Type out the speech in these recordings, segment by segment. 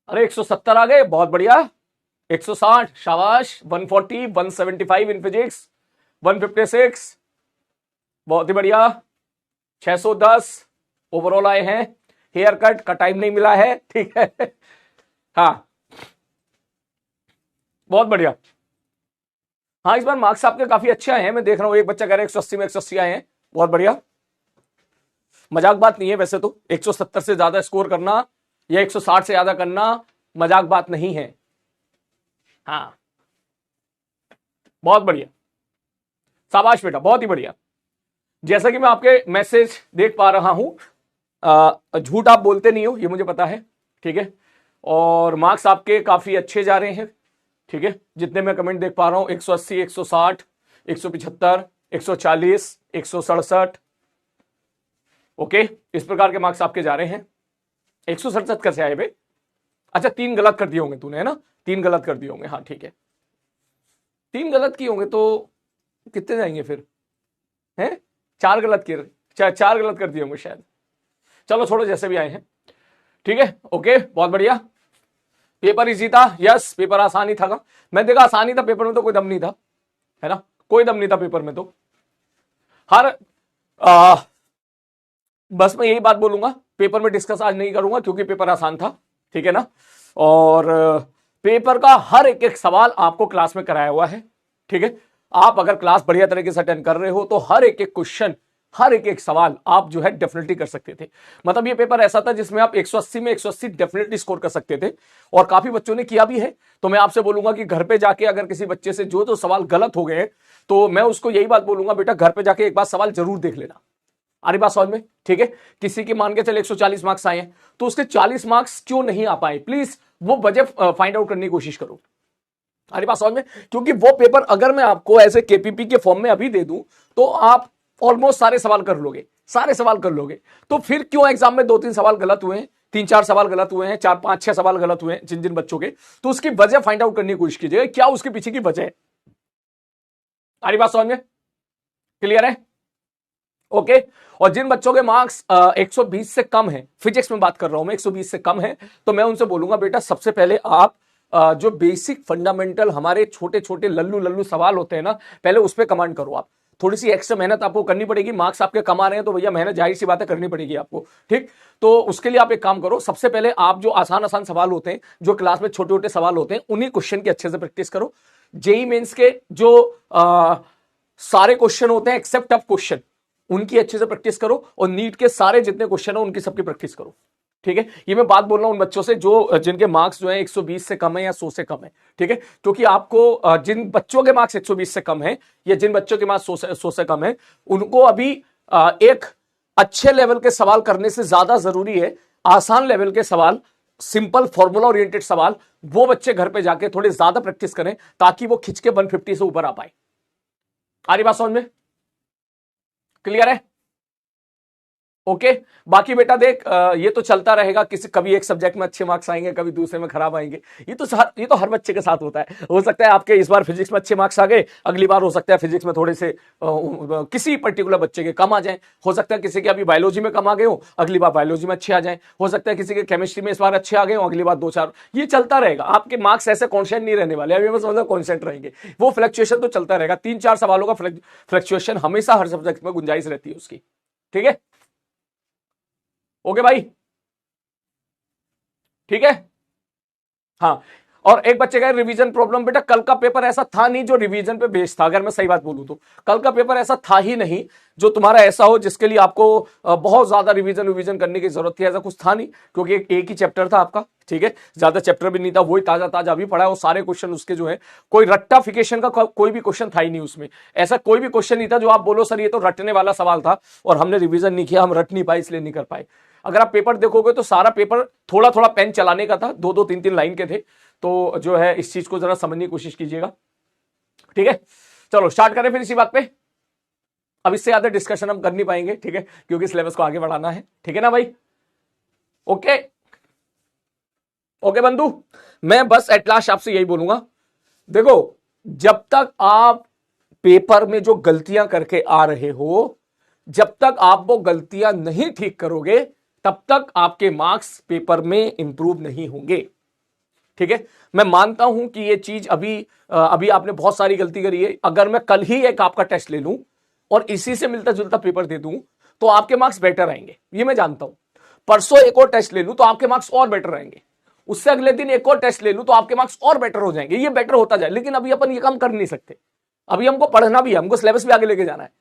अरे 170 आ गए, बहुत बढ़िया। 160 शाबाश। 140, 175 इन फिजिक्स, 156 बहुत ही बढ़िया। 610 ओवरऑल आए हैं। हेयर कट का टाइम नहीं मिला है, ठीक है। हाँ बहुत बढ़िया। हाँ इस बार मार्क्स आपके काफी अच्छे आए हैं, मैं देख रहा हूं। एक बच्चा कह रहा है 180 में 180 आए हैं, बहुत बढ़िया। मजाक बात नहीं है वैसे तो, 170 से ज्यादा स्कोर करना या 160 से ज्यादा करना मजाक बात नहीं है। हाँ बहुत बढ़िया, शाबाश बेटा, बहुत ही बढ़िया। जैसा कि मैं आपके मैसेज देख पा रहा हूं, झूठ आप बोलते नहीं हो ये मुझे पता है, ठीक है। और मार्क्स आपके काफी अच्छे जा रहे हैं, ठीक है। जितने मैं कमेंट देख पा रहा हूं 180, 160, 175, 140, 167, ओके, इस प्रकार के मार्क्स आपके जा रहे हैं। 167 कैसे आए भाई? अच्छा 3 गलत कर दिए होंगे तूने, है ना? 3 गलत कर दिए होंगे, हाँ ठीक है। 3 गलत किए होंगे तो कितने जाएंगे फिर? हैं? 4 गलत किए, 4 गलत कर दिए होंगे शायद। चलो छोड़ो, जैसे भी आए हैं, ठीक है, ओके बहुत बढ़िया। पेपर इजी था, यस पेपर आसानी था। मैं देखा आसानी था पेपर में, तो कोई दम नहीं था, है ना? कोई दम नहीं था पेपर में तो। हर आ, बस मैं यही बात बोलूंगा, पेपर में डिस्कस आज नहीं करूंगा क्योंकि पेपर आसान था, ठीक है ना। और पेपर का हर एक एक सवाल आपको क्लास में कराया हुआ है, ठीक है। आप अगर क्लास बढ़िया तरीके से अटेंड कर रहे हो तो हर एक एक क्वेश्चन, हर एक एक सवाल आप जो है डेफिनेटली कर सकते थे। मतलब ये पेपर ऐसा था जिसमें आप 180 में 180 डेफिनेटली स्कोर कर सकते थे, और काफी बच्चों ने किया भी है। तो मैं आपसे बोलूंगा कि घर पे जाके अगर किसी बच्चे से जो सवाल गलत हो गए तो मैं उसको यही बात बोलूंगा, बेटा घर पे जाके एक बार सवाल जरूर देख लेना। आ रही बात समझ में? ठीक है। किसी की मान के चले 140 मार्क्स आए हैं तो उसके 40 मार्क्स क्यों नहीं आ पाए, प्लीज वो वजह फाइंड आउट करने की कोशिश करो। आ रही बात समझ में? क्योंकि वो पेपर अगर मैं आपको ऐसे केपीपी के फॉर्म में अभी दे दूं तो आप ऑलमोस्ट सारे सवाल कर लोगे, सारे सवाल कर लोगे। तो फिर क्यों एग्जाम में 2-3 सवाल गलत हुए हैं, 3-4 सवाल गलत हुए हैं, 4-5-6 सवाल गलत हुए हैं जिन जिन बच्चों के, तो उसकी वजह फाइंड आउट करने की कोशिश कीजिएगा, क्या उसके पीछे की वजह है। आ रही बात समझ में? क्लियर है? ओके। और जिन बच्चों के मार्क्स 120 से कम है, फिजिक्स में बात कर रहा हूं मैं, 120 से कम है, तो मैं उनसे बोलूंगा बेटा सबसे पहले आप जो बेसिक फंडामेंटल हमारे छोटे छोटे लल्लू लल्लू सवाल होते हैं ना, पहले उस पर कमांड करो। आप थोड़ी सी एक्स्ट्रा मेहनत आपको करनी पड़ेगी, मार्क्स आपके कमा रहे हैं तो भैया मेहनत जाहिर सी बातें करनी पड़ेगी आपको, ठीक। तो उसके लिए आप एक काम करो, सबसे पहले आप जो आसान आसान सवाल होते हैं, जो क्लास में छोटे छोटे सवाल होते हैं, उन्हीं क्वेश्चन की अच्छे से प्रैक्टिस करो। जेई मेंस के जो सारे क्वेश्चन होते हैं एक्सेप्ट टफ क्वेश्चन, उनकी अच्छे से प्रैक्टिस करो, और नीट के सारे जितने क्वेश्चन हो उनकी सबकी प्रैक्टिस करो, ठीक है। ये मैं बात बोल रहा हूं उन बच्चों से जो जिनके मार्क्स जो है 120 से कम है या 100 से कम है, ठीक है। क्योंकि आपको जिन बच्चों के मार्क्स 120 से कम है या जिन बच्चों के मार्क्स 100 से कम है, उनको अभी एक अच्छे लेवल के सवाल करने से ज्यादा जरूरी है आसान लेवल के सवाल, सिंपल फॉर्मूला ओरिएंटेड सवाल। वो बच्चे घर पे जाके थोड़े ज्यादा प्रैक्टिस करें ताकि वो खिंच के 150 से ऊपर आ पाए। आ रही बात समझ में? क्लियर है? ओके। बाकी बेटा देख, ये तो चलता रहेगा, किसी कभी एक सब्जेक्ट में अच्छे मार्क्स आएंगे, कभी दूसरे में खराब आएंगे। ये तो हर बच्चे के साथ होता है। हो सकता है आपके इस बार फिजिक्स में अच्छे मार्क्स आ गए, अगली बार हो सकता है फिजिक्स में थोड़े से किसी पर्टिकुलर बच्चे के कम आ जाएं। हो सकता है किसी के अभी बायोलॉजी में कम आ गए हो, अगली बार बायोलॉजी में अच्छे आ जाएं। हो सकता है किसी के केमिस्ट्री में इस बार अच्छे आ गए हो, अगली बार 2-4। ये चलता रहेगा, आपके मार्क्स ऐसे कॉन्स्टेंट नहीं रहने वाले, अभी मैं समझा कॉन्स्टेंट रहेंगे। वो फ्लक्चुएशन तो चलता रहेगा, 3-4 सवालों का फ्लक्चुएशन हमेशा हर सब्जेक्ट में गुंजाइश रहती है उसकी, ठीक है। ओके भाई, ठीक है। हाँ, और एक बच्चे का रिवीजन प्रॉब्लम, बेटा कल का पेपर ऐसा था नहीं जो रिवीजन पे बेस्ड था, अगर मैं सही बात बोलूं तो कल का पेपर ऐसा था ही नहीं जो तुम्हारा ऐसा हो जिसके लिए आपको बहुत ज्यादा रिवीजन करने की जरूरत थी, ऐसा कुछ था नहीं। क्योंकि एक ही चैप्टर था आपका, ठीक है, ज्यादा चैप्टर भी नहीं था, वही ताजा ताजा अभी पढ़ा है, वो सारे क्वेश्चन उसके जो है, कोई रट्टाफिकेशन का कोई भी क्वेश्चन था ही नहीं उसमें। ऐसा कोई भी क्वेश्चन नहीं था जो आप बोलो सर ये तो रटने वाला सवाल था और हमने रिवीजन नहीं किया, हम रट नहीं पाए इसलिए नहीं कर पाए। अगर आप पेपर देखोगे तो सारा पेपर थोड़ा थोड़ा पेन चलाने का था, 2-2 3-3 लाइन के थे। तो जो है इस चीज को जरा समझने की कोशिश कीजिएगा, ठीक है। चलो स्टार्ट करें फिर इसी बात पे। अब इससे ज्यादा डिस्कशन हम कर नहीं पाएंगे, ठीक है, क्योंकि सिलेबस को आगे बढ़ाना है, ठीक है ना भाई? ओके। ओके बंधु, मैं बस एट लास्ट आपसे यही बोलूंगा, देखो जब तक आप पेपर में जो गलतियां करके आ रहे हो, जब तक आप वो गलतियां नहीं ठीक करोगे तब तक आपके मार्क्स पेपर में इंप्रूव नहीं होंगे। ठीक है, मैं मानता हूं कि ये चीज अभी आपने बहुत सारी गलती करी है। अगर मैं कल ही एक आपका टेस्ट ले लूं और इसी से मिलता जुलता पेपर दे दूं तो आपके मार्क्स बेटर आएंगे, ये मैं जानता हूं। परसों एक और टेस्ट ले लूं तो आपके मार्क्स और बेटर आएंगे, उससे अगले दिन एक और टेस्ट ले लूं तो आपके मार्क्स और बेटर हो जाएंगे, ये बेटर होता जाए। लेकिन अभी अपन ये काम कर नहीं सकते, अभी हमको पढ़ना भी है, हमको सिलेबस भी आगे लेके जाना है।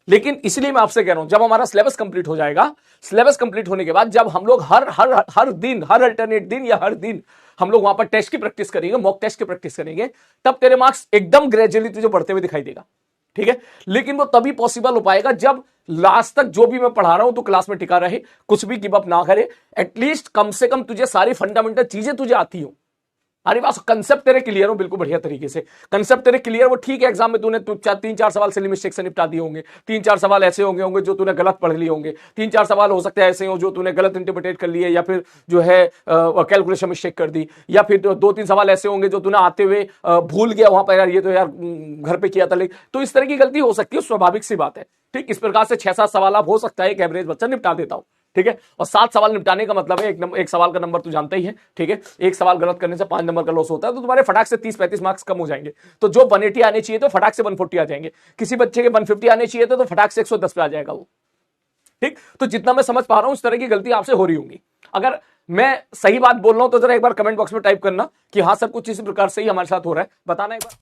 लेकिन इसलिए मैं आपसे कह रहा हूं, जब हमारा सिलेबस कंप्लीट हो जाएगा, सिलेबस कंप्लीट होने के बाद जब हम लोग हर दिन, हर अल्टरनेट दिन या हर दिन हम लोग वहां पर टेस्ट की प्रैक्टिस करेंगे, मॉक टेस्ट की प्रैक्टिस करेंगे, तब तेरे मार्क्स एकदम ग्रेजुअली तुझे बढ़ते हुए दिखाई देगा। ठीक है, लेकिन वो तभी पॉसिबल हो पाएगा जब लास्ट तक जो भी मैं पढ़ा रहा हूं तो क्लास में टिका रहे, कुछ भी गिव अप ना करे, एटलीस्ट कम से कम तुझे सारी फंडामेंटल चीजें तुझे आती हो। अरे बस कंसेप्ट तेरे क्लियर हो बिल्कुल बढ़िया तरीके से, कंसेप्ट तेरे क्लियर वो ठीक है। एग्जाम में तूने 3-4 सवाल सिली मिस्टेक से निपटा दिए होंगे, 3-4 सवाल ऐसे होंगे जो तूने गलत पढ़ लिए होंगे, 3-4 सवाल हो सकते हैं ऐसे हो जो तूने गलत इंटरप्रेट कर लिए, या फिर जो है कैलकुलेशन मिस्टेक कर दी, या फिर 2-3 सवाल ऐसे होंगे जो तूने आते हुए भूल गया वहां पर, यार ये तो यार घर पे किया था। लेकिन तो इस तरह की गलती हो सकती है, स्वाभाविक सी बात है। ठीक, इस प्रकार से 6-7 सवाल आप हो सकता है एक एवरेज बच्चा निपटा देता हूं। ठीक है, और 7 सवाल निपटाने का मतलब है एक सवाल का नंबर तू जानता ही है। ठीक है, एक सवाल गलत करने से 5 नंबर का लॉस होता है, तो तुम्हारे फटाक से 30-35 मार्क्स कम हो जाएंगे। तो जो 180 आने चाहिए तो फटाक से 140 आ जाएंगे, किसी बच्चे के 150 आने चाहिए तो फटाक से 110 पे आ जाएगा वो। ठीक, तो जितना मैं समझ पा रहा हूं इस तरह की गलती आपसे हो रही होंगी। अगर मैं सही बात बोल रहा हूं तो जरा एक बार कमेंट बॉक्स में टाइप करना कि हाँ सर कुछ इसी प्रकार से ही हमारे साथ हो रहा है, बताना एक बार।